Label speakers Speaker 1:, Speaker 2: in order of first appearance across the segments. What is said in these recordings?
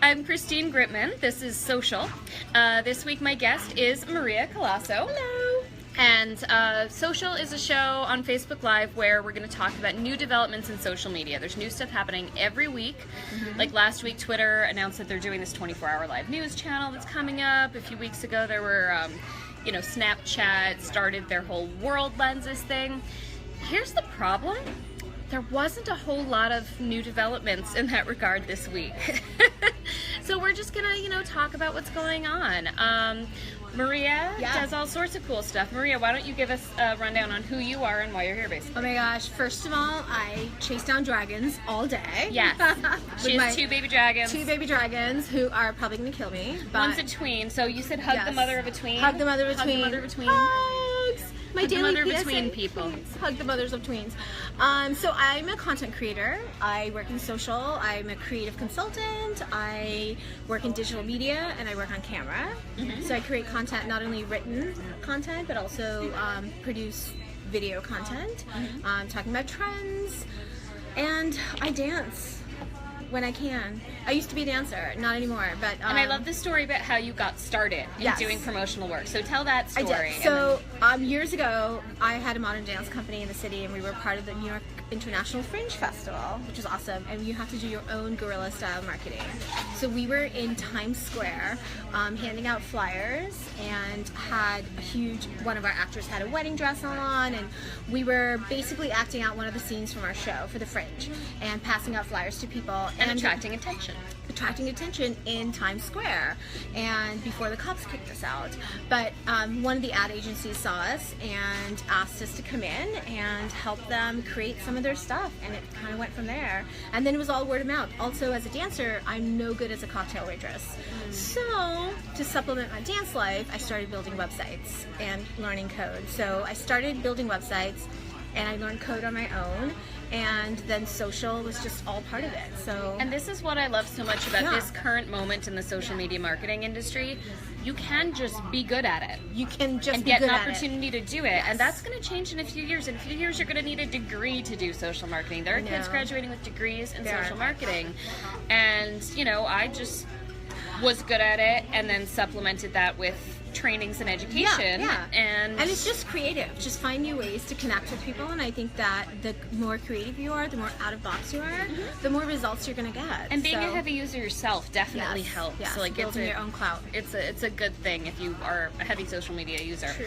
Speaker 1: I'm Christine Gritmon. This is Social. This week my guest is Maria Colaco.
Speaker 2: Hello.
Speaker 1: And Social is a show on Facebook Live where we're going to talk about new developments in social media. There's new stuff happening every week. Like last week, Twitter announced that they're doing this 24-hour live news channel that's coming up. A few weeks ago, there were, Snapchat started their whole world lenses thing. Here's the problem. There wasn't a whole lot of new developments in that regard this week. So we're just gonna, talk about what's going on. Maria does all sorts of cool stuff. Maria, why don't you give us a rundown on who you are and why you're here, basically?
Speaker 2: Oh my gosh, first of all, I chase down dragons all day.
Speaker 1: Yes. She has two baby dragons.
Speaker 2: Two baby dragons who are probably going to kill me. But
Speaker 1: one's a tween, so you said hug the mother of a tween.
Speaker 2: Hug the mother of a tween.
Speaker 1: Hug the mother of a tween.
Speaker 2: Hugs! My
Speaker 1: hug
Speaker 2: daily
Speaker 1: the mother of
Speaker 2: PSA,
Speaker 1: a tween people.
Speaker 2: Please. Hug the mothers of tweens. So I'm a content creator. I work in social. I'm a creative consultant. I work in digital media, and I work on camera. So I create content, not only written content, but also produce video content, talking about trends, and I dance when I can. I used to be a dancer, not anymore, but
Speaker 1: and I love the story about how you got started in doing promotional work. So tell that story.
Speaker 2: I did. So years ago, I had a modern dance company in the city, and we were part of the New York International Fringe Festival, which was awesome. And you have to do your own guerrilla style marketing. So we were in Times Square, handing out flyers, and had a huge. One of our actors had a wedding dress on, and we were basically acting out one of the scenes from our show for the Fringe, and passing out flyers to people
Speaker 1: and attracting attention.
Speaker 2: Attracting attention in Times Square, and before the cops kicked us out. But one of the ad agencies saw us and asked us to come in and help them create some of their stuff, and it kind of went from there. And then it was all word of mouth. Also, as a dancer, I'm no good as a cocktail waitress. So to supplement my dance life, I started building websites and learning code. So I started building websites, and I learned code on my own, and then social was just all part of it. So,
Speaker 1: and this is what I love so much about this current moment in the social media marketing industry. You can just be good at it.
Speaker 2: You can just
Speaker 1: and
Speaker 2: be
Speaker 1: get
Speaker 2: good
Speaker 1: an
Speaker 2: at
Speaker 1: opportunity to do it, and that's going to change in a few years. In a few years, you're going to need a degree to do social marketing. There are kids graduating with degrees in social marketing, and I just was good at it, and then supplemented that with trainings and education. And
Speaker 2: it's just creative. Just find new ways to connect with people, and I think that the more creative you are, the more out of box you are, the more results you're going to get.
Speaker 1: And being a heavy user yourself definitely helps.
Speaker 2: Yes,
Speaker 1: so like
Speaker 2: building your own clout.
Speaker 1: It's a good thing if you are a heavy social media user.
Speaker 2: True.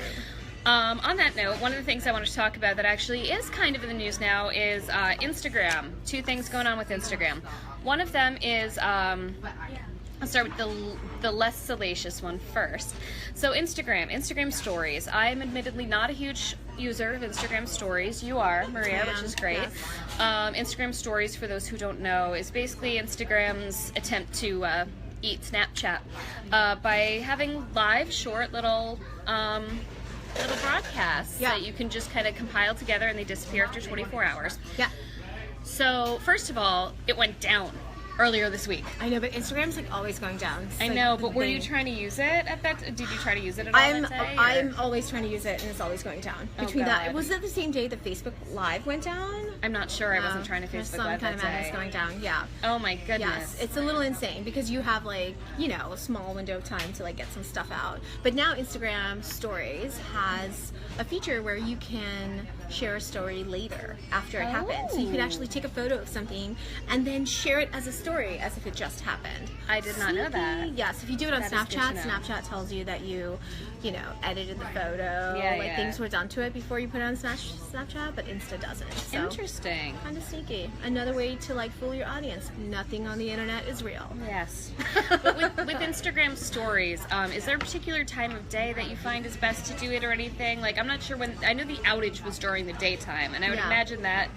Speaker 1: On that note, one of the things I wanted to talk about that actually is kind of in the news now is Instagram. Two things going on with Instagram. One of them is I'll start with the less salacious one first. So Instagram Stories. I'm admittedly not a huge user of Instagram Stories. You are, Maria, which is great.
Speaker 2: Yes.
Speaker 1: Instagram Stories, for those who don't know, is basically Instagram's attempt to eat Snapchat by having live, short little broadcasts that you can just kind of compile together, and they disappear after 24 hours.
Speaker 2: Yeah.
Speaker 1: So first of all, it went down earlier this week.
Speaker 2: I know, but Instagram's always going down.
Speaker 1: I know, but were you trying to use it at that? Did you try to use it at all that day?
Speaker 2: I'm always trying to use it, and it's always going down. Between that, was it the same day that Facebook Live went down?
Speaker 1: I'm not sure. I wasn't trying to Facebook Live that day.
Speaker 2: Some kind of madness going down. Yeah.
Speaker 1: Oh my goodness.
Speaker 2: Yes, it's a little insane because you have a small window of time to get some stuff out. But now Instagram Stories has a feature where you can share a story later after it happened. So you can actually take a photo of something and then share it as a story as if it just happened.
Speaker 1: I did not know that.
Speaker 2: Yes, if you do it on Snapchat, Snapchat tells you that you edited the photo. Things were done to it before you put it on Snapchat, but Insta doesn't. So,
Speaker 1: interesting.
Speaker 2: Kind of sneaky. Another way to fool your audience. Nothing on the internet is real.
Speaker 1: Yes. But with Instagram Stories, is there a particular time of day that you find is best to do it or anything? I'm not sure when. I know the outage was during the daytime, and I would imagine that.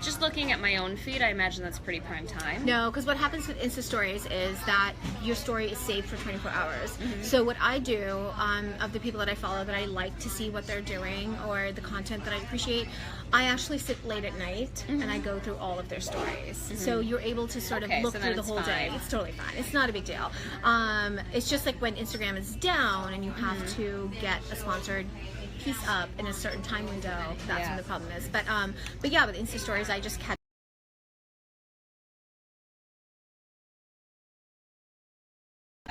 Speaker 1: Just looking at my own feed, I imagine that's pretty prime time.
Speaker 2: No, because what happens with Insta Stories is that your story is saved for 24 hours. So what I do, of the people that I follow that I like to see what they're doing or the content that I appreciate, I actually sit late at night and I go through all of their stories. So you're able to sort of look through the whole day. It's totally fine. It's not a big deal. It's just like when Instagram is down and you have to get a sponsored piece up in a certain time window, that's when the problem is. But yeah, with Insta Stories, I just catch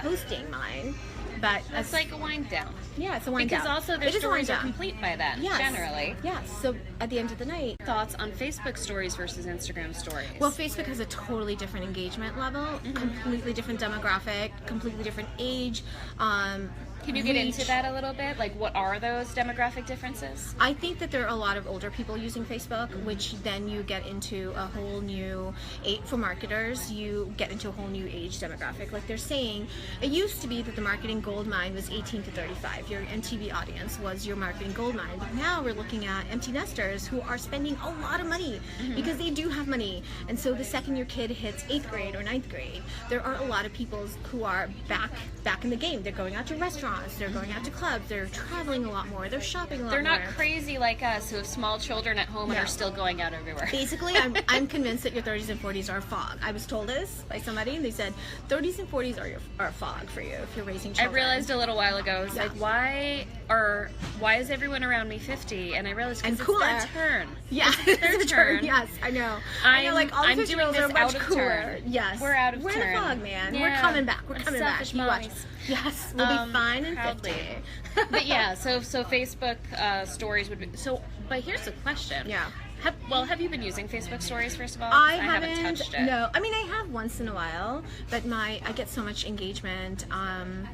Speaker 2: posting mine. But
Speaker 1: It's like a wind down.
Speaker 2: yeah, it's a wind
Speaker 1: Because
Speaker 2: down.
Speaker 1: also their
Speaker 2: It is a wind
Speaker 1: stories are
Speaker 2: down.
Speaker 1: complete by then,
Speaker 2: Yes.
Speaker 1: generally.
Speaker 2: Yes. So at the end of the night,
Speaker 1: Thoughts on Facebook stories versus Instagram stories?
Speaker 2: well, Facebook has a totally different engagement level, completely different demographic, completely different age.
Speaker 1: Can you get
Speaker 2: reach.
Speaker 1: into that a little bit? Like, what are those demographic differences?
Speaker 2: I think that there are a lot of older people using Facebook, which then you get into a whole new for marketers. You get into a whole new age demographic. Like they're saying, it used to be that the marketing gold mine was 18 to 35. Your MTV audience was your marketing gold mine. But now we're looking at empty nesters who are spending a lot of money because they do have money. And so the second your kid hits 8th grade or 9th grade, there are a lot of people who are back in the game. They're going out to restaurants. They're going out to clubs. They're traveling a lot more. They're shopping a lot
Speaker 1: They're
Speaker 2: more.
Speaker 1: not crazy like us who have small children at home and
Speaker 2: No.
Speaker 1: are still going out everywhere.
Speaker 2: Basically, I'm convinced that your 30s and 40s are a fog. I was told this by somebody, and they said 30s and 40s are a fog for you if you're raising
Speaker 1: I
Speaker 2: children.
Speaker 1: realized a little while ago, it's
Speaker 2: Yeah.
Speaker 1: like, why is everyone around me 50? And I realized
Speaker 2: And
Speaker 1: because it's their
Speaker 2: cooler.
Speaker 1: turn.
Speaker 2: Yeah,
Speaker 1: It's their
Speaker 2: it's a
Speaker 1: turn.
Speaker 2: Yes, I know. I know, like all
Speaker 1: I'm
Speaker 2: the
Speaker 1: doing
Speaker 2: 50-year-olds
Speaker 1: this
Speaker 2: are much
Speaker 1: out of
Speaker 2: cooler.
Speaker 1: turn.
Speaker 2: Yes,
Speaker 1: We're out of
Speaker 2: We're
Speaker 1: turn.
Speaker 2: in a fog, man.
Speaker 1: Yeah.
Speaker 2: We're coming back. We're
Speaker 1: It's
Speaker 2: coming back.
Speaker 1: selfish
Speaker 2: You watch.
Speaker 1: mommies.
Speaker 2: Yes, we'll be fine in
Speaker 1: proudly.
Speaker 2: 50.
Speaker 1: But yeah, so Facebook stories would be so. But here's the question.
Speaker 2: Yeah.
Speaker 1: Have you been using Facebook stories first of all?
Speaker 2: I
Speaker 1: haven't touched it.
Speaker 2: No, I mean I have once in a while, but I get so much engagement on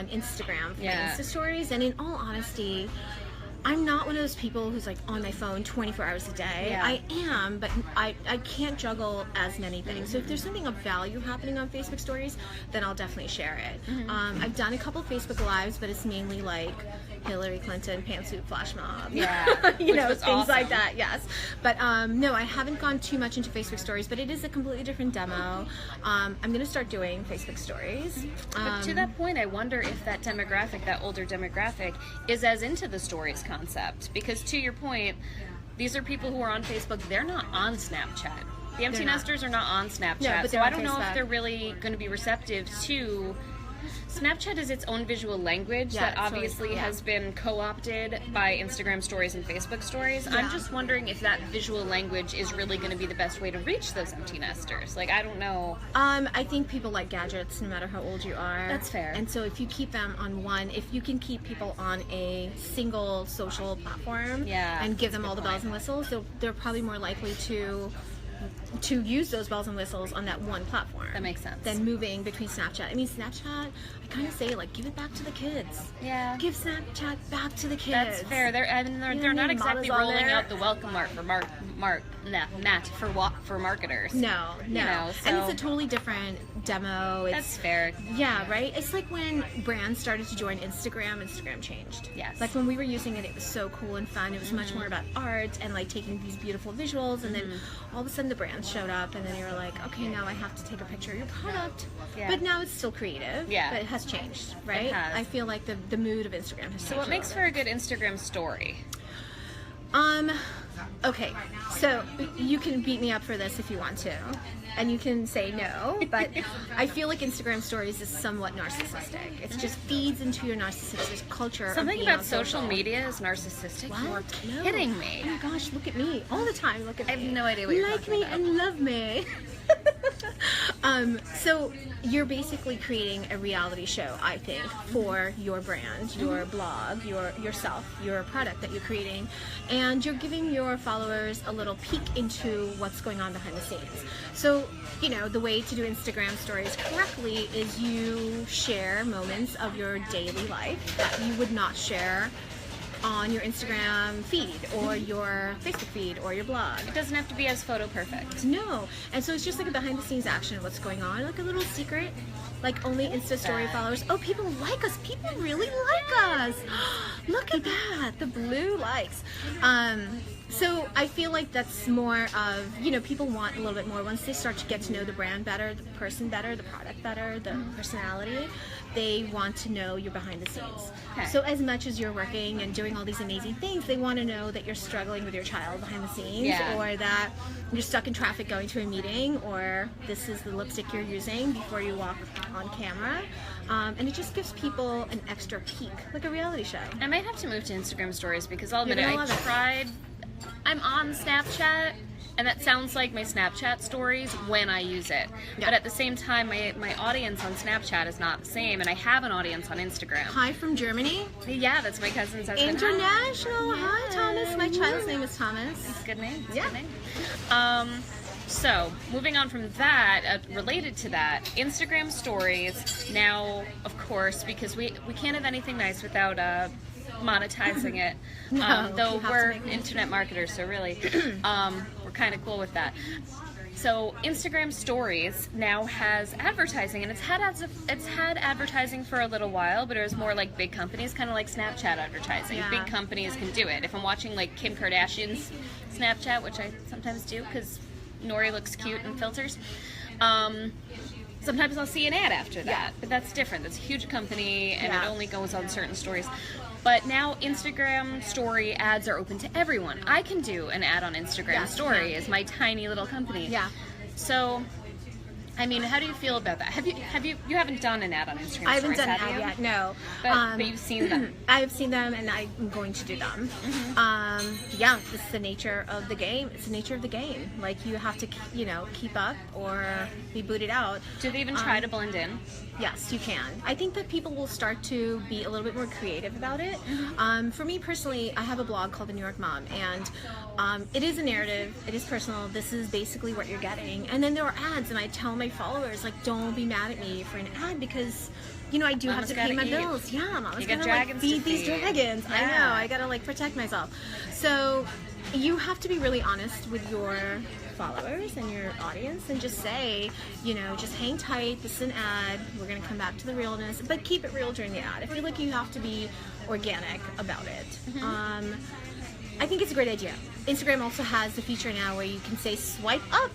Speaker 2: Instagram for
Speaker 1: Yeah.
Speaker 2: Insta stories, and in all honesty, I'm not one of those people who's like on my phone 24 hours a day.
Speaker 1: Yeah.
Speaker 2: I am, but I can't juggle as many things. So if there's something of value happening on Facebook stories, then I'll definitely share it. I've done a couple Facebook lives, but it's mainly like Hillary Clinton pantsuit flash mob.
Speaker 1: Yeah,
Speaker 2: you
Speaker 1: which
Speaker 2: know,
Speaker 1: was
Speaker 2: things like
Speaker 1: awesome.
Speaker 2: that. Yes, but no, I haven't gone too much into Facebook stories, but it is a completely different demo. I'm gonna start doing Facebook stories.
Speaker 1: But to that point, I wonder if that demographic, that older demographic, is as into the stories concept. Because to your point, these are people who are on Facebook. They're not on Snapchat. The empty
Speaker 2: They're not.
Speaker 1: nesters are not on Snapchat.
Speaker 2: No, but
Speaker 1: so
Speaker 2: they're
Speaker 1: I
Speaker 2: on
Speaker 1: don't know
Speaker 2: Facebook.
Speaker 1: if they're really going to be receptive to. Snapchat is its own visual language
Speaker 2: Yeah,
Speaker 1: that
Speaker 2: it's really-
Speaker 1: obviously
Speaker 2: yeah.
Speaker 1: has been co-opted by Instagram stories and Facebook stories.
Speaker 2: Yeah.
Speaker 1: I'm just wondering if that visual language is really going to be the best way to reach those empty nesters. Like, I don't know.
Speaker 2: I think people like gadgets no matter how old you are.
Speaker 1: That's fair.
Speaker 2: And so if you keep them on if you can keep people on a single social platform
Speaker 1: Yeah,
Speaker 2: and give
Speaker 1: that's a
Speaker 2: them all
Speaker 1: good
Speaker 2: the bells
Speaker 1: point.
Speaker 2: and whistles, they're probably more likely to use those bells and whistles on that one platform.
Speaker 1: That makes sense.
Speaker 2: Than moving between Snapchat. I mean, Snapchat, I kind of say, like, give it back to the kids.
Speaker 1: Yeah.
Speaker 2: Give Snapchat back to the kids.
Speaker 1: That's fair. They're
Speaker 2: You know
Speaker 1: they're
Speaker 2: what I
Speaker 1: not
Speaker 2: mean?
Speaker 1: exactly
Speaker 2: Models on
Speaker 1: rolling
Speaker 2: there.
Speaker 1: out the welcome art for for marketers.
Speaker 2: No.
Speaker 1: You know,
Speaker 2: And
Speaker 1: so-
Speaker 2: it's a totally different demo. It's,
Speaker 1: That's fair.
Speaker 2: Yeah, right? It's like when brands started to join Instagram changed.
Speaker 1: Yes.
Speaker 2: Like when we were using it was so cool and fun. It was much more about art and like taking these beautiful visuals, and then all of a sudden the brands showed up, and then you were like, okay, now I have to take a picture of your product.
Speaker 1: Yeah.
Speaker 2: But now it's still creative.
Speaker 1: Yeah.
Speaker 2: But it has changed, right?
Speaker 1: It has.
Speaker 2: I feel like the mood of Instagram has changed.
Speaker 1: So what makes for a good Instagram story?
Speaker 2: Okay, so you can beat me up for this if you want to, and you can say no, but I feel like Instagram stories is somewhat narcissistic. It just feeds into your narcissistic culture.
Speaker 1: Something
Speaker 2: of being
Speaker 1: about
Speaker 2: on
Speaker 1: social media is narcissistic.
Speaker 2: What?
Speaker 1: You're
Speaker 2: No.
Speaker 1: kidding me.
Speaker 2: Oh my gosh, look at me all the time. Look at me.
Speaker 1: I have no idea what you're
Speaker 2: like
Speaker 1: talking
Speaker 2: me
Speaker 1: about.
Speaker 2: and love me. So you're basically creating a reality show, I think, for your brand, your blog, yourself, your product that you're creating, and you're giving your followers a little peek into what's going on behind the scenes. So, you know, the way to do Instagram stories correctly is you share moments of your daily life that you would not share on your Instagram feed or your Facebook feed or your blog.
Speaker 1: It doesn't have to be as photo perfect.
Speaker 2: No. And so it's just like a behind the scenes action of what's going on, like a little secret, like only Insta story
Speaker 1: that.
Speaker 2: followers. Oh, people like us. People really like us. Look at that. The blue likes. So I feel like that's more of, you know, people want a little bit more once they start to get to know the brand better, the person better, the product better, the personality. They want to know you're behind the scenes.
Speaker 1: Okay.
Speaker 2: So as much as you're working and doing all these amazing things, they want to know that you're struggling with your child behind the scenes,
Speaker 1: Yeah.
Speaker 2: or that you're stuck in traffic going to a meeting, or this is the lipstick you're using before you walk on camera. And it just gives people an extra peek, like a reality show.
Speaker 1: I might have to move to Instagram stories because I'll admit
Speaker 2: You're
Speaker 1: it,
Speaker 2: gonna
Speaker 1: I
Speaker 2: love it.
Speaker 1: tried. I'm on Snapchat, And that sounds like my Snapchat stories when I use it.
Speaker 2: Yeah.
Speaker 1: But at the same time, my audience on Snapchat is not the same, and I have an audience on Instagram.
Speaker 2: Hi from Germany.
Speaker 1: Yeah, that's my cousin's husband.
Speaker 2: International. Hi, Thomas. My child's name is Thomas.
Speaker 1: It's a good name. It's
Speaker 2: Yeah.
Speaker 1: a good name. So, moving on from that, related to that, Instagram stories now, of course, because we can't have anything nice without monetizing it.
Speaker 2: No,
Speaker 1: Though
Speaker 2: you have to
Speaker 1: we're
Speaker 2: make it.
Speaker 1: internet marketers, so really, we're kind of cool with that. So Instagram Stories now has advertising, and it's had advertising for a little while, but it was more like big companies, kind of like Snapchat advertising.
Speaker 2: Yeah.
Speaker 1: Big companies can do it. If I'm watching like Kim Kardashian's Snapchat, which I sometimes do because Nori looks cute in filters, sometimes I'll see an ad after that.
Speaker 2: Yeah.
Speaker 1: But that's different. That's a huge company, and
Speaker 2: Yeah.
Speaker 1: it only goes on certain stories. But now Instagram story ads are open to everyone. I can do an ad on Instagram
Speaker 2: Yes,
Speaker 1: story
Speaker 2: yeah.
Speaker 1: as my tiny little company.
Speaker 2: Yeah.
Speaker 1: So, I mean, how do you feel about that? You haven't done an ad on Instagram
Speaker 2: I haven't
Speaker 1: stories,
Speaker 2: done an
Speaker 1: have
Speaker 2: ad
Speaker 1: you?
Speaker 2: yet, no.
Speaker 1: But you've seen them.
Speaker 2: I've seen them, and I'm going to do them. Yeah, this is the nature of the game. It's the nature of the game. Like, you have to, keep up or be booted out.
Speaker 1: Do they even try to blend in?
Speaker 2: Yes, you can. I think that people will start to be a little bit more creative about it. For me personally, I have a blog called The New York Mom, and it is a narrative. It is personal. This is basically what you're getting. And then there are ads, and I tell my followers, like, don't be mad at me for an ad because, I do
Speaker 1: Mama's
Speaker 2: have to pay my
Speaker 1: gotta eat.
Speaker 2: bills. Yeah, Mama's
Speaker 1: You got
Speaker 2: gonna
Speaker 1: dragons to
Speaker 2: feed these
Speaker 1: feed.
Speaker 2: dragons. I
Speaker 1: Yeah.
Speaker 2: know. I gotta protect myself. So you have to be really honest with your followers and your audience and just say, just hang tight, this is an ad, we're going to come back to the realness, but keep it real during the ad. I feel like you have to be organic about it. I think it's a great idea. Instagram also has the feature now where you can say swipe up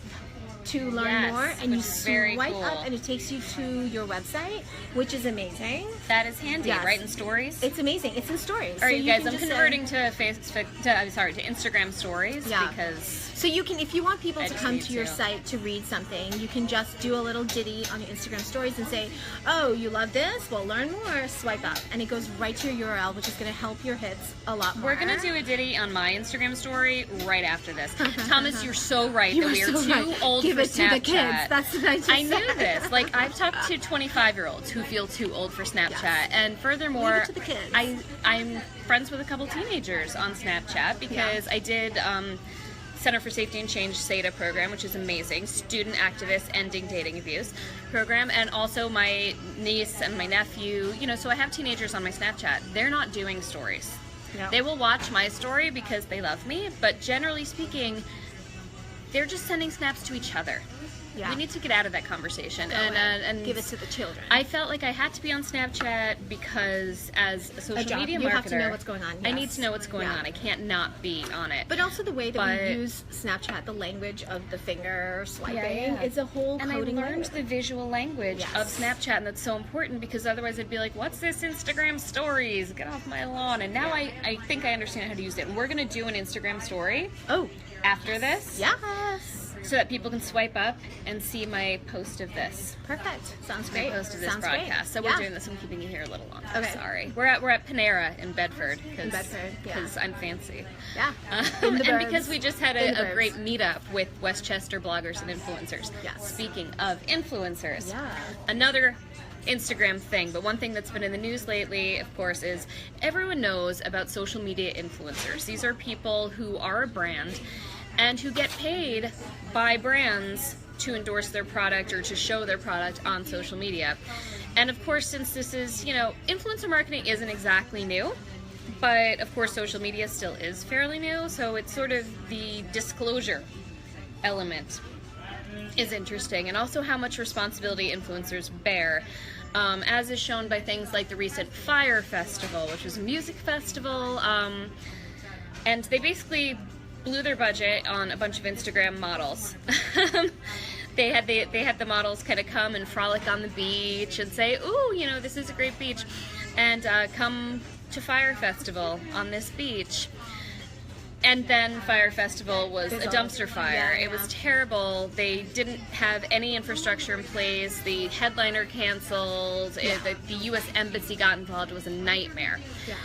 Speaker 2: to learn
Speaker 1: Yes,
Speaker 2: more, and
Speaker 1: which
Speaker 2: you
Speaker 1: is very
Speaker 2: swipe
Speaker 1: cool.
Speaker 2: up and it takes you to your website, which is amazing.
Speaker 1: That is handy,
Speaker 2: Yes.
Speaker 1: right? In stories?
Speaker 2: It's amazing. It's in stories.
Speaker 1: All right,
Speaker 2: So
Speaker 1: you guys,
Speaker 2: can
Speaker 1: I'm
Speaker 2: just say-
Speaker 1: converting to to Instagram stories
Speaker 2: Yeah.
Speaker 1: because
Speaker 2: So you can, if you want people
Speaker 1: I
Speaker 2: to
Speaker 1: just
Speaker 2: come
Speaker 1: need
Speaker 2: to your
Speaker 1: to.
Speaker 2: site to read something, you can just do a little ditty on your Instagram stories and say, oh, you love this? Well, learn more, swipe up. And it goes right to your URL, which is going to help your hits a lot more.
Speaker 1: we're going to do a ditty on my Instagram story right after this. Thomas, you're so right
Speaker 2: You
Speaker 1: that
Speaker 2: are
Speaker 1: we are
Speaker 2: so
Speaker 1: too
Speaker 2: right.
Speaker 1: old
Speaker 2: Give
Speaker 1: for
Speaker 2: it to
Speaker 1: Snapchat.
Speaker 2: the kids. That's what I just
Speaker 1: I knew
Speaker 2: said.
Speaker 1: this. Like, I've talked to 25-year-olds who feel too old for Snapchat.
Speaker 2: Yes.
Speaker 1: And furthermore,
Speaker 2: Leave it to the kids.
Speaker 1: I'm friends with a couple teenagers on Snapchat because I did Center for Safety and Change SADA program, which is amazing, student activist ending dating abuse program, and also my niece and my nephew, so I have teenagers on my Snapchat. They're not doing stories.
Speaker 2: No.
Speaker 1: They will watch my story because they love me, but generally speaking, they're just sending snaps to each other.
Speaker 2: Yeah.
Speaker 1: We need to get out of that conversation
Speaker 2: Go
Speaker 1: and
Speaker 2: ahead.
Speaker 1: and
Speaker 2: give it to the children.
Speaker 1: I felt like I had to be on Snapchat because as a social
Speaker 2: job.
Speaker 1: media
Speaker 2: You
Speaker 1: marketer,
Speaker 2: have to know what's going on,
Speaker 1: I need
Speaker 2: yes.
Speaker 1: to know what's going
Speaker 2: Yeah.
Speaker 1: on. I can't not be on it.
Speaker 2: But also the way that
Speaker 1: But-
Speaker 2: we use Snapchat, the language of the finger swiping,
Speaker 1: Yeah.
Speaker 2: it's a whole
Speaker 1: And I
Speaker 2: coding
Speaker 1: learned
Speaker 2: language.
Speaker 1: the visual language
Speaker 2: Yes.
Speaker 1: of Snapchat, and that's so important because otherwise I'd be like, what's this Instagram stories? Get off my lawn. And now I think I understand how to use it. And we're going to do an Instagram story
Speaker 2: Oh,
Speaker 1: after this
Speaker 2: yes.
Speaker 1: so that people can swipe up and see my post of this.
Speaker 2: Perfect. Sounds
Speaker 1: My
Speaker 2: great.
Speaker 1: post of this
Speaker 2: Sounds
Speaker 1: broadcast.
Speaker 2: great.
Speaker 1: So
Speaker 2: Yeah.
Speaker 1: we're doing this. I'm keeping you here a little longer.
Speaker 2: Okay.
Speaker 1: Sorry. We're at Panera in Bedford.
Speaker 2: In Bedford, yeah.
Speaker 1: Because I'm fancy.
Speaker 2: Yeah. In the
Speaker 1: And
Speaker 2: burbs.
Speaker 1: because we just had
Speaker 2: In the
Speaker 1: a
Speaker 2: burbs.
Speaker 1: great meetup with Westchester bloggers and influencers.
Speaker 2: Yes.
Speaker 1: Speaking of influencers,
Speaker 2: Yeah.
Speaker 1: another Instagram thing, but one thing that's been in the news lately, of course, is everyone knows about social media influencers. These are people who are a brand and who get paid by brands to endorse their product or to show their product on social media. And of course, since this is, influencer marketing isn't exactly new, but of course social media still is fairly new, so it's sort of the disclosure element is interesting, and also how much responsibility influencers bear, as is shown by things like the recent Fire Festival, which was a music festival, and they basically blew their budget on a bunch of Instagram models. They had the models kind of come and frolic on the beach and say, "Ooh, this is a great beach," and come to Fire Festival on this beach. And then Fire Festival was a dumpster fire.
Speaker 2: Yeah,
Speaker 1: It was
Speaker 2: yeah.
Speaker 1: terrible. They didn't have any infrastructure in place. The headliner canceled.
Speaker 2: Yeah.
Speaker 1: The U.S. Embassy got involved. It was a nightmare.
Speaker 2: Yeah.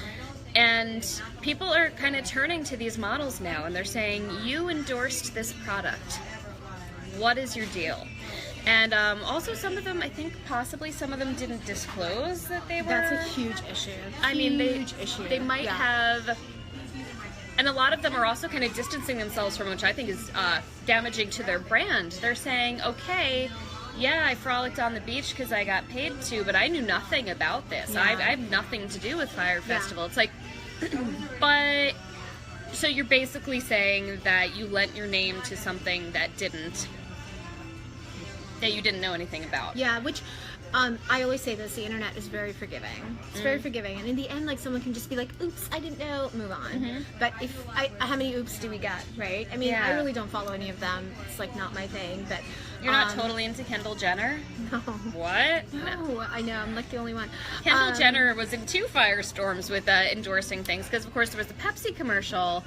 Speaker 1: And people are kind of turning to these models now, and they're saying, you endorsed this product. What is your deal? And also some of them, I think possibly some of them didn't disclose that they were...
Speaker 2: That's a huge issue.
Speaker 1: I mean,
Speaker 2: issue.
Speaker 1: They might have... And a lot of them are also kind of distancing themselves from, which I think is damaging to their brand. They're saying, okay, yeah, I frolicked on the beach because I got paid to, but I knew nothing about this.
Speaker 2: Yeah.
Speaker 1: I have nothing to do with Fire Festival. It's like, but, so you're basically saying that you lent your name to something that you didn't know anything about.
Speaker 2: Yeah, which I always say this, the internet is very forgiving. It's very forgiving, and in the end, like, someone can just be like, oops, I didn't know, move on. But how many oops do we get, right? I mean, I really don't follow any of them. It's like not my thing, but
Speaker 1: you're not totally into Kendall Jenner?
Speaker 2: No.
Speaker 1: What?
Speaker 2: No, I know, I'm like the only one.
Speaker 1: Kendall Jenner was in 2 firestorms with endorsing things, because of course there was the Pepsi commercial,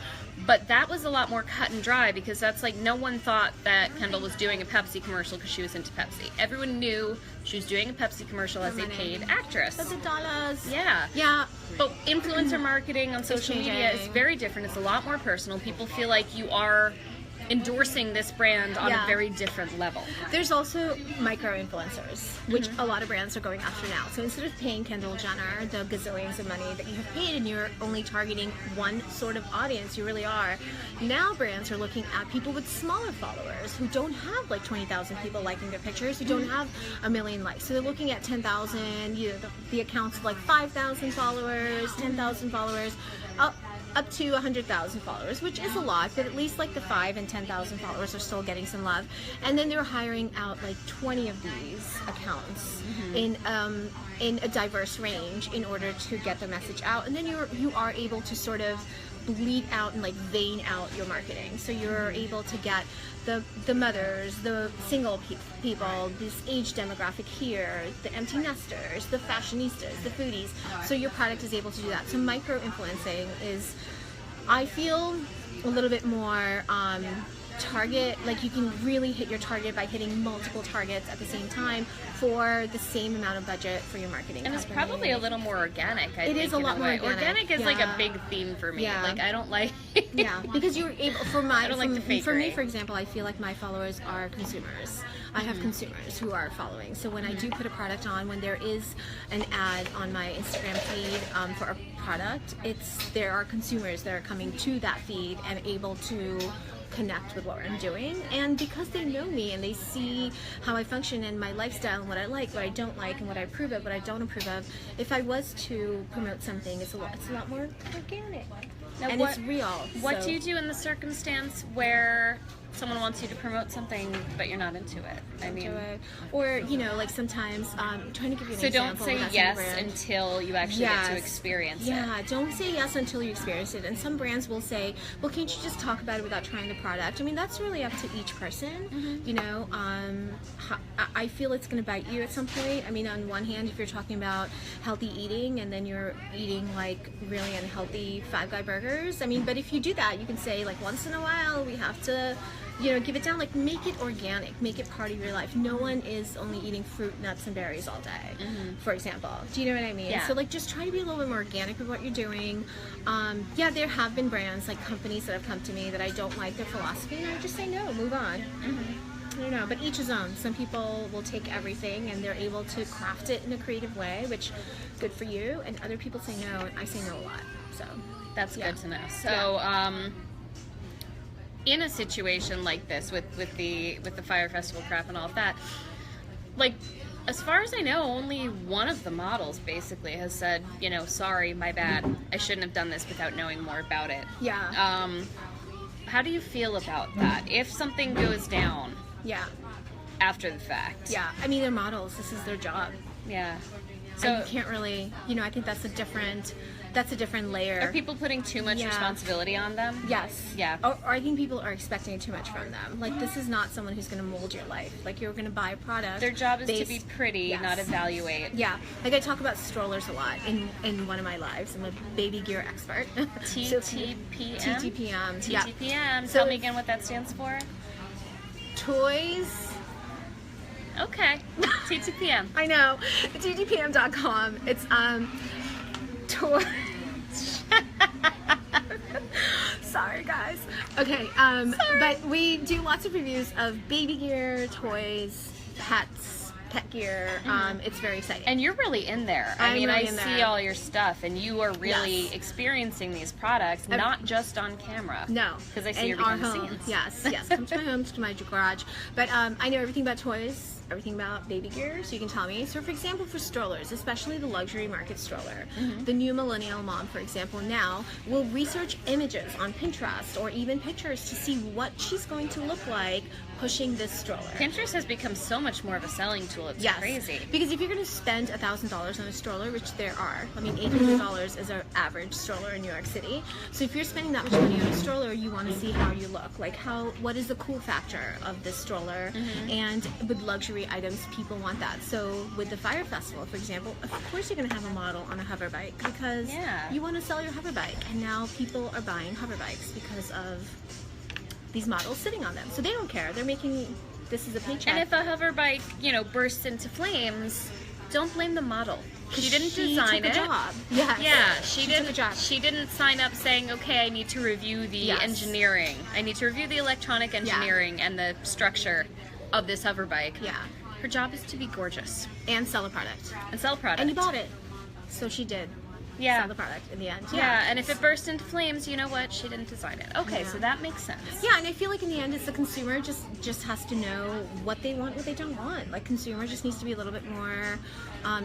Speaker 1: but that was a lot more cut and dry, because that's like, no one thought that Kendall was doing a Pepsi commercial because she was into Pepsi. Everyone knew she was doing a Pepsi commercial as a paid actress.
Speaker 2: That's $1.
Speaker 1: Yeah.
Speaker 2: Yeah.
Speaker 1: But influencer marketing on social media is very different. It's a lot more personal. People feel like you are endorsing this brand on a very different level.
Speaker 2: There's also micro-influencers, which a lot of brands are going after now. So instead of paying Kendall Jenner the gazillions of money that you have paid and you're only targeting one sort of audience, you really are. Now brands are looking at people with smaller followers who don't have like 20,000 people liking their pictures, who don't have a million likes. So they're looking at 10,000, the accounts with like 5,000 followers, 10,000 followers, up to 100,000 followers, which is a lot, but at least like the 5,000 and 10,000 followers are still getting some love. And then they're hiring out like 20 of these accounts in a diverse range in order to get the message out. And then you are able to sort of bleed out and like vein out your marketing. So you're able to get the mothers, the single people, this age demographic here, the empty nesters, the fashionistas, the foodies. So your product is able to do that. So micro-influencing is, I feel, a little bit more target, like you can really hit your target by hitting multiple targets at the same time for the same amount of budget for your marketing.
Speaker 1: And it's probably a little more organic, I think.
Speaker 2: It is a lot more organic.
Speaker 1: Organic is like a big theme for me.
Speaker 2: Yeah.
Speaker 1: Like, I don't like...
Speaker 2: Yeah, because you're able, for me, for example, I feel like my followers are consumers. I have consumers who are following. So when I do put a product on, when there is an ad on my Instagram feed for a product, there are consumers that are coming to that feed and able to connect with what I'm doing, and because they know me and they see how I function and my lifestyle and what I like, what I don't like, and what I approve of, what I don't approve of, if I was to promote something, it's a lot more organic. Now, and it's real.
Speaker 1: What do you do in the circumstance where someone wants you to promote something but you're not into it? I mean,
Speaker 2: or like sometimes I'm trying to give you an example.
Speaker 1: So don't say yes until you actually get to experience it.
Speaker 2: Yeah, don't say yes until you experience it. And some brands will say, well, can't you just talk about it without trying the product? I mean, that's really up to each person. I feel it's going to bite you at some point. I mean, on one hand, if you're talking about healthy eating and then you're eating like really unhealthy Five Guy burgers, I mean, but if you do that, you can say like once in a while we have to give it down, like make it organic, make it part of your life. No one is only eating fruit, nuts, and berries all day, for example. Do you know what I mean?
Speaker 1: Yeah.
Speaker 2: So like just try to be a little bit more organic with what you're doing. There have been brands, like companies that have come to me that I don't like their philosophy, and I just say no, move on. I don't know, but each his own. Some people will take everything and they're able to craft it in a creative way, which good for you, and other people say no, and I say no a lot. So
Speaker 1: that's good to know. So in a situation like this with the Fire Festival crap and all of that, like, as far as I know, only one of the models basically has said, sorry, my bad, I shouldn't have done this without knowing more about it.
Speaker 2: Yeah.
Speaker 1: How do you feel about that? If something goes down after the fact?
Speaker 2: Yeah, I mean, they're models. This is their job.
Speaker 1: Yeah.
Speaker 2: So and you can't really, I think that's a different layer.
Speaker 1: Are people putting too much responsibility on them?
Speaker 2: Yes.
Speaker 1: Yeah.
Speaker 2: Or I think people are expecting too much from them. Like, this is not someone who's going to mold your life. Like, you're going to buy a product.
Speaker 1: Their job is to be pretty, not evaluate.
Speaker 2: Yeah. Like, I talk about strollers a lot in one of my lives. I'm a baby gear expert.
Speaker 1: TTPM?
Speaker 2: TTPM.
Speaker 1: TTPM. Tell me again what that stands for.
Speaker 2: Toys.
Speaker 1: Okay. TTPM.
Speaker 2: I know. TTPM.com. It's toys. Sorry, guys. Okay, but we do lots of reviews of baby gear, toys, pets, pet gear. It's very exciting.
Speaker 1: And you're really in there. I mean,
Speaker 2: really
Speaker 1: I
Speaker 2: in
Speaker 1: see
Speaker 2: there.
Speaker 1: all your stuff, and you are really experiencing these products, not just on camera.
Speaker 2: No.
Speaker 1: Because I see
Speaker 2: in
Speaker 1: your
Speaker 2: our
Speaker 1: behind the
Speaker 2: home.
Speaker 1: scenes.
Speaker 2: Yes. Come to my home, to my garage. But I know everything about toys, everything about baby gear, so you can tell me. So for example, for strollers, especially the luxury market stroller, the new millennial mom, for example, now will research images on Pinterest or even pictures to see what she's going to look like pushing this stroller.
Speaker 1: Pinterest has become so much more of a selling tool. It's crazy.
Speaker 2: Because if you're going to spend $1,000 on a stroller, which there are, I mean, $800 is our average stroller in New York City. So if you're spending that much money on a stroller, you want to see how you look, like what is the cool factor of this stroller, and with luxury items, people want that. So with the Fire Festival, for example, of course you're going to have a model on a hover bike because you want to sell your hover bike, and now people are buying hover bikes because of these models sitting on them. So they don't care. They're making this is a paycheck.
Speaker 1: And if a hover bike, bursts into flames, don't blame the model. She didn't design it.
Speaker 2: She took a job. Yes.
Speaker 1: Yeah, she
Speaker 2: took
Speaker 1: didn't.
Speaker 2: a job.
Speaker 1: She didn't sign up saying, "Okay, I need to review the engineering. I need to review the electronic engineering and the structure of this hover bike."
Speaker 2: Yeah.
Speaker 1: Her job is to be gorgeous
Speaker 2: And sell a product.
Speaker 1: and sell a product.
Speaker 2: And you bought it. So she did.
Speaker 1: Yeah.
Speaker 2: Sell the product in the end.
Speaker 1: Yeah, and if it burst into flames, you know what? She didn't design it. Okay, so that makes sense.
Speaker 2: Yeah, and I feel like in the end, it's the consumer just has to know what they want, what they don't want. Like, consumer just needs to be a little bit more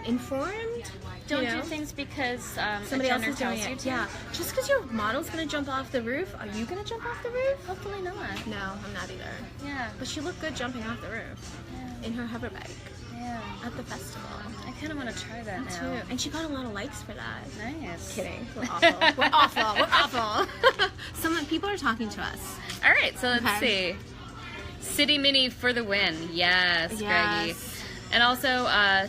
Speaker 2: informed.
Speaker 1: Don't do things because
Speaker 2: Somebody else is
Speaker 1: tells
Speaker 2: doing
Speaker 1: you
Speaker 2: it.
Speaker 1: to.
Speaker 2: Yeah. Just because your model's going to jump off the roof, are you going to jump off the roof?
Speaker 1: Hopefully not.
Speaker 2: No, I'm not either.
Speaker 1: Yeah.
Speaker 2: But she looked good jumping off the roof in her hover bike
Speaker 1: Yeah.
Speaker 2: at the festival.
Speaker 1: I kind of want to try that now.
Speaker 2: Too. And she got a lot of likes for that.
Speaker 1: Nice.
Speaker 2: Kidding. We're awful. We're awful. We're awful. People are talking to us.
Speaker 1: All right, so let's see. City Mini for the win. Yes, Greggy. And also,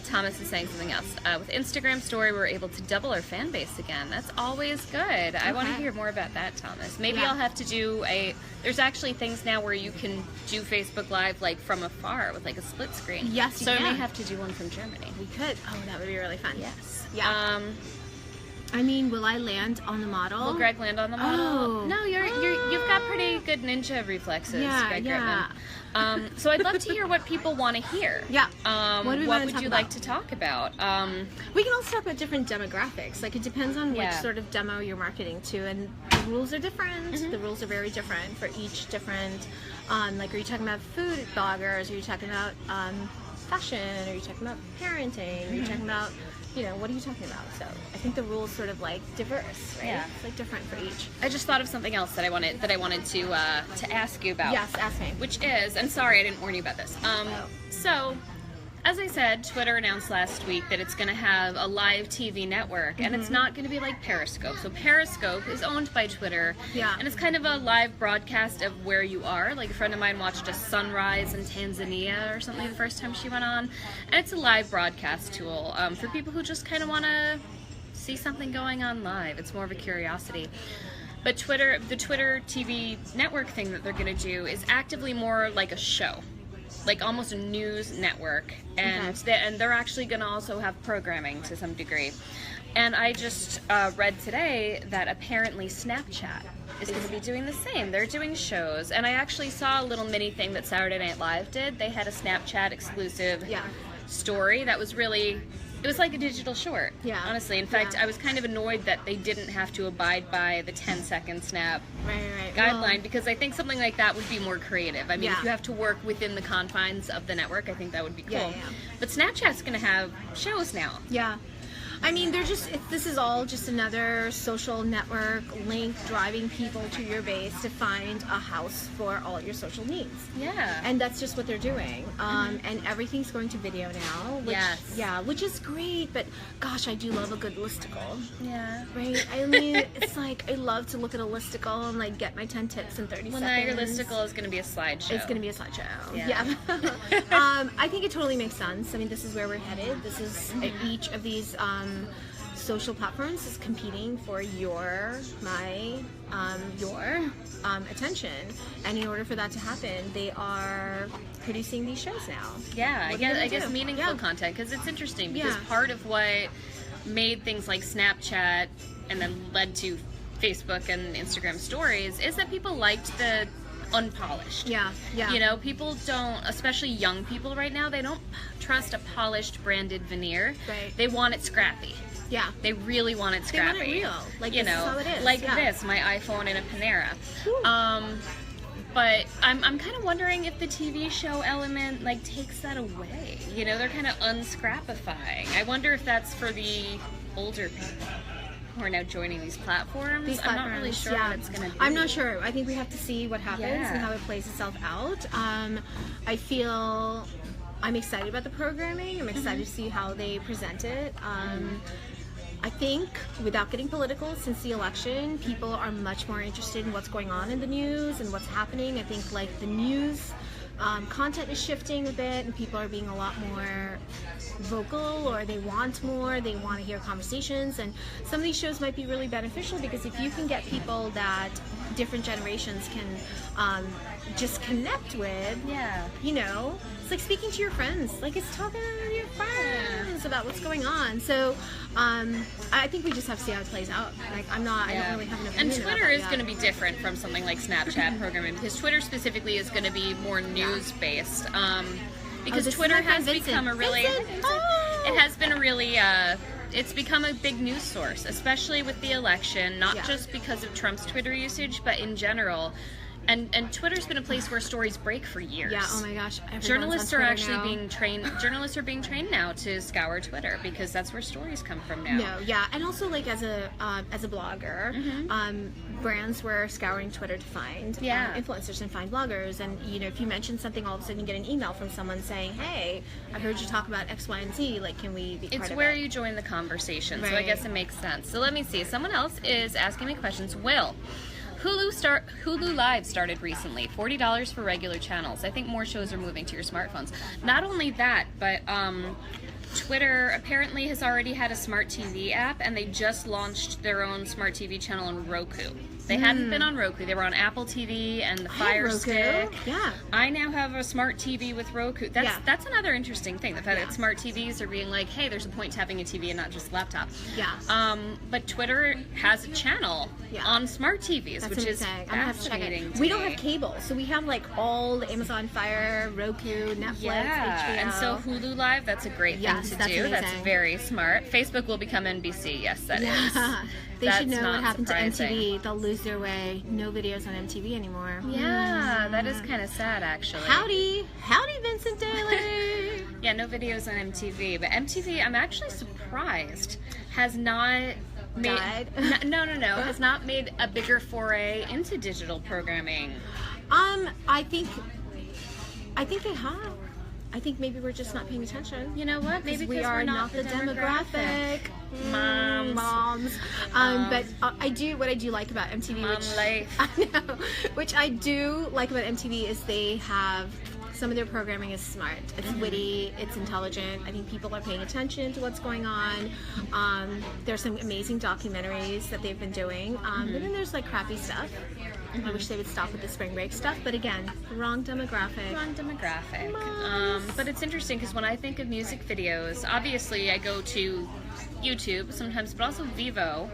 Speaker 1: Thomas is saying something else. With Instagram Story, we're able to double our fan base again. That's always good. I want to hear more about that, Thomas. Maybe I'll have to do there's actually things now where you can do Facebook Live like from afar with like a split screen.
Speaker 2: Yes, you
Speaker 1: so
Speaker 2: can.
Speaker 1: I may have to do one from Germany.
Speaker 2: We could. Oh, that would be really fun.
Speaker 1: Yes.
Speaker 2: Yeah. I mean, will I land on the model?
Speaker 1: Will Greg land on the model?
Speaker 2: Oh.
Speaker 1: No, you've got pretty good ninja reflexes, Greg Gritmon. So I'd love to hear what people want to hear.
Speaker 2: Yeah.
Speaker 1: What would you like to talk about?
Speaker 2: We can also talk about different demographics. Like, it depends on which sort of demo you're marketing to, and the rules are different. The rules are very different for each different. Like, are you talking about food bloggers? Are you talking about fashion? Are you talking about parenting? Are you talking about what are you talking about? So I think the rules sort of like diverse, right?
Speaker 1: Yeah.
Speaker 2: It's like different for each.
Speaker 1: I just thought of something else that I wanted to ask you about.
Speaker 2: Yes, ask me.
Speaker 1: Which is, I'm sorry I didn't warn you about this. So, as I said, Twitter announced last week that it's going to have a live TV network, and it's not going to be like Periscope. So Periscope is owned by Twitter, and it's kind of a live broadcast of where you are. Like, a friend of mine watched a sunrise in Tanzania or something the first time she went on, and it's a live broadcast tool for people who just kind of want to see something going on live. It's more of a curiosity. But the Twitter TV network thing that they're going to do is actively more like a show. Like almost a news network, and they're actually going to also have programming to some degree. And I just read today that apparently Snapchat is going to be doing the same. They're doing shows, and I actually saw a little mini thing that Saturday Night Live did. They had a Snapchat exclusive story that was really... It was like a digital short, honestly. In fact, I was kind of annoyed that they didn't have to abide by the 10-second snap guideline, because I think something like that would be more creative. I mean, if you have to work within the confines of the network, I think that would be cool. But Snapchat's going to have shows now.
Speaker 2: Yeah. I mean, this is all just another social network link driving people to your base to find a house for all your social needs.
Speaker 1: Yeah.
Speaker 2: And that's just what they're doing. And everything's going to video now. Which, yeah, which is great, but gosh, I do love a good listicle.
Speaker 1: Yeah.
Speaker 2: Right? I mean, it's like, I love to look at a listicle and like get my 10 tips in 30 seconds.
Speaker 1: Well, now your listicle is going to be a slideshow.
Speaker 2: It's going to be a slideshow.
Speaker 1: Yeah.
Speaker 2: I think it totally makes sense. I mean, this is where we're headed. This is each of these social platforms is competing for your attention, and in order for that to happen, they are producing these shows now.
Speaker 1: Yeah, I guess meaningful content, because it's interesting, because part of what made things like Snapchat and then led to Facebook and Instagram stories is that people liked the unpolished.
Speaker 2: Yeah.
Speaker 1: You know, people don't, especially young people right now, they don't trust a polished branded veneer.
Speaker 2: Right.
Speaker 1: They want it scrappy.
Speaker 2: Yeah.
Speaker 1: They really want it scrappy.
Speaker 2: They want it real. Like,
Speaker 1: you
Speaker 2: this
Speaker 1: know,
Speaker 2: is how it is.
Speaker 1: like
Speaker 2: Yeah.
Speaker 1: this, my iPhone in a Panera.
Speaker 2: Whew.
Speaker 1: But I'm kind of wondering if the TV show element, like, takes that away. You know, they're kind of unscrapifying. I wonder if that's for the older people who are now joining these platforms. I'm not really sure what it's going to be.
Speaker 2: I'm not sure. I think we have to see what happens
Speaker 1: Yeah.
Speaker 2: and how it plays itself out. I feel I'm excited about the programming. I'm excited to see how they present it. I think, without getting political, since the election, people are much more interested in what's going on in the news and what's happening. I think, like, the news content is shifting a bit, and people are being a lot more vocal, or they want more, they want to hear conversations, and some of these shows might be really beneficial, because if you can get people that different generations can just connect with,
Speaker 1: Yeah.
Speaker 2: you know, it's like speaking to your friends, like it's talking to your friends about what's going on. So I think we just have to see how it plays out. Like, I don't really have an opinion.
Speaker 1: And Twitter is going to be different from something like Snapchat programming, because Twitter specifically is going to be more news based. Because
Speaker 2: this is
Speaker 1: Twitter
Speaker 2: my friend
Speaker 1: has
Speaker 2: Vincent.
Speaker 1: become a really,
Speaker 2: Vincent! Oh!
Speaker 1: it has been a really, it's become a big news source, especially with the election, not just because of Trump's Twitter usage, but in general. And Twitter's been a place where stories break for years.
Speaker 2: Yeah, oh my gosh.
Speaker 1: Journalists are actually
Speaker 2: now.
Speaker 1: being trained. Journalists are being trained now to scour Twitter, because that's where stories come from now.
Speaker 2: No, yeah, and also, like, as a blogger, brands were scouring Twitter to find influencers and find bloggers, and, you know, if you mention something, all of a sudden you get an email from someone saying, "Hey, I've heard you talk about X, Y, and Z. Like, can we be part of it?"
Speaker 1: It's where you join the conversation, so I
Speaker 2: Right.
Speaker 1: guess it makes sense. So let me see. Someone else is asking me questions. Will, Hulu Live started recently. $40 for regular channels. I think more shows are moving to your smartphones. Not only that, but Twitter apparently has already had a smart TV app, and they just launched their own smart TV channel on Roku. They hadn't been on Roku. They were on Apple TV and the Fire Stick.
Speaker 2: Yeah.
Speaker 1: I now have a smart TV with Roku. That's another interesting thing. The fact that smart TVs are being like, hey, there's a point to having a TV and not just a laptop.
Speaker 2: Yeah.
Speaker 1: But Twitter has a channel on smart TVs,
Speaker 2: That's
Speaker 1: which
Speaker 2: amazing.
Speaker 1: is
Speaker 2: I'm gonna have to check
Speaker 1: fascinating.
Speaker 2: it. We don't have cable, so we have, like, all the Amazon Fire, Roku, Netflix, HBO.
Speaker 1: And so Hulu Live, that's a great thing to
Speaker 2: that's
Speaker 1: do.
Speaker 2: amazing.
Speaker 1: That's very smart. Facebook will become NBC. Yes, that is.
Speaker 2: They should know
Speaker 1: That's
Speaker 2: what
Speaker 1: not
Speaker 2: happened
Speaker 1: surprising.
Speaker 2: to MTV. They'll lose their way. No videos on MTV anymore.
Speaker 1: Yeah, that is kind of sad, actually.
Speaker 2: Howdy, Vincent Daly.
Speaker 1: Yeah, no videos on MTV, but MTV, I'm actually surprised, has not made has not made a bigger foray into digital programming.
Speaker 2: I think they have. I think maybe we're just not paying attention.
Speaker 1: You know what? Maybe
Speaker 2: we
Speaker 1: because
Speaker 2: are
Speaker 1: we're
Speaker 2: not the demographic. Moms. But I do what I do like about MTV, which I do like about MTV is they have some of their programming is smart. It's witty. It's intelligent. I think people are paying attention to what's going on. There's some amazing documentaries that they've been doing. But then there's, like, crappy stuff. I wish they would stop with the spring break stuff. But again, wrong demographic.
Speaker 1: But it's interesting because when I think of music videos, obviously I go to YouTube sometimes, but also Vivo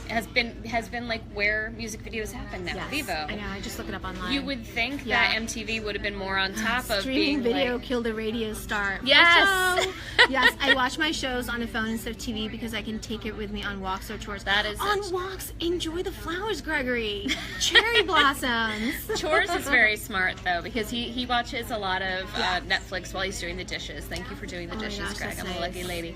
Speaker 1: has been like where music videos happen now.
Speaker 2: Yes,
Speaker 1: Vivo.
Speaker 2: I know. I just look it up online.
Speaker 1: You would think that MTV would have been more on top of
Speaker 2: streaming
Speaker 1: being
Speaker 2: video
Speaker 1: like,
Speaker 2: killed a radio star.
Speaker 1: Yes.
Speaker 2: Yes, I watch my shows on a phone instead of TV because I can take it with me on walks or chores.
Speaker 1: That is
Speaker 2: on walks. Enjoy the flowers, Gregory. Cherry blossoms.
Speaker 1: Chores is very smart though, because he watches a lot of Netflix while he's doing the dishes. Thank you for doing the dishes,
Speaker 2: gosh,
Speaker 1: Greg.
Speaker 2: that's
Speaker 1: I'm a lucky
Speaker 2: nice.
Speaker 1: lady.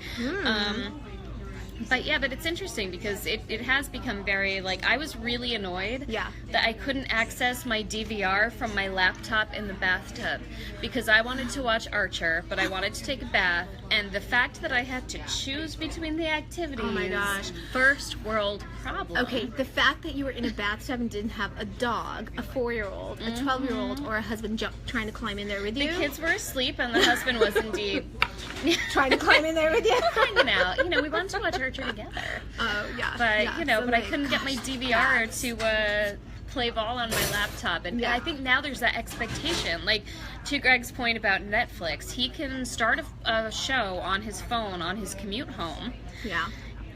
Speaker 1: But it's interesting because it has become very, like, I was really annoyed that I couldn't access my DVR from my laptop in the bathtub because I wanted to watch Archer, but I wanted to take a bath, and the fact that I had to choose between the activities,
Speaker 2: Oh my gosh.
Speaker 1: first world problem.
Speaker 2: Okay, the fact that you were in a bathtub and didn't have a dog, a 4-year-old, a 12-year-old, or a husband trying to climb in there with you.
Speaker 1: The kids were asleep and the husband was indeed
Speaker 2: trying to climb in there with you.
Speaker 1: hanging out. You know, we wanted to watch Archer together.
Speaker 2: Oh, yeah.
Speaker 1: But,
Speaker 2: so
Speaker 1: but I couldn't get my DVR to play ball on my laptop. And I think now there's that expectation. Like, to Greg's point about Netflix, he can start a show on his phone on his commute home.
Speaker 2: Yeah.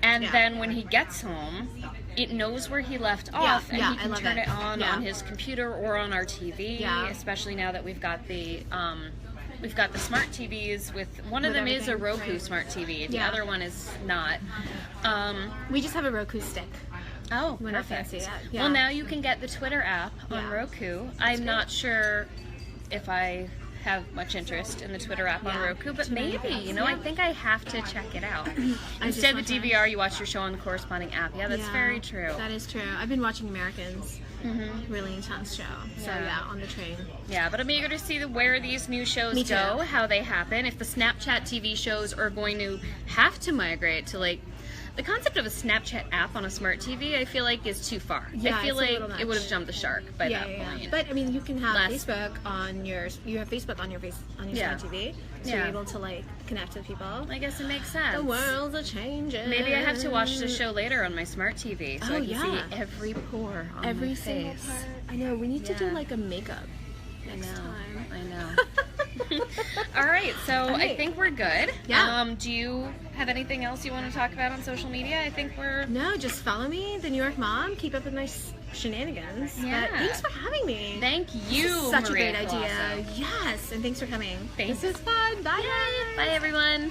Speaker 1: And then when he gets home, it knows where he left off, and he can turn it on his computer or on our TV. Especially now that we've got the smart TVs. One of them is a Roku smart TV. The other one is not.
Speaker 2: We just have a Roku stick.
Speaker 1: Oh,
Speaker 2: we're not fancy yet.
Speaker 1: Well, now you can get the Twitter app on Roku. I'm not sure if I have much interest in the Twitter app on Roku, but maybe, I think I have to check it out. Instead of the DVR, you watch your show on the corresponding app. Yeah, that's very true.
Speaker 2: That is true. I've been watching Americans. Really intense show. So on the train.
Speaker 1: Yeah, but I'm eager to see where these new shows go, how they happen, if the Snapchat TV shows are going to have to migrate to the concept of a Snapchat app on a smart TV, I feel like is too far. I feel like it would have jumped the shark by that point.
Speaker 2: But I mean, you can have Facebook on your smart TV, so you're able to connect with people.
Speaker 1: I guess it makes sense.
Speaker 2: The world's a changing.
Speaker 1: Maybe I have to watch the show later on my smart TV so I can see every pore on
Speaker 2: every
Speaker 1: my
Speaker 2: single
Speaker 1: face.
Speaker 2: part. I know. We need to do a makeup next time.
Speaker 1: I know. All right, so I think we're good.
Speaker 2: Yeah.
Speaker 1: Do you have anything else you want to talk about on social media? I think we're...
Speaker 2: No, just follow me, the New York Mom. Keep up with my shenanigans.
Speaker 1: Yeah.
Speaker 2: But thanks for having me.
Speaker 1: Thank you,
Speaker 2: This is such
Speaker 1: Maria
Speaker 2: a great
Speaker 1: Colaco.
Speaker 2: idea. Yes, and thanks for coming.
Speaker 1: Thanks.
Speaker 2: This is fun. Bye.
Speaker 1: Bye, everyone.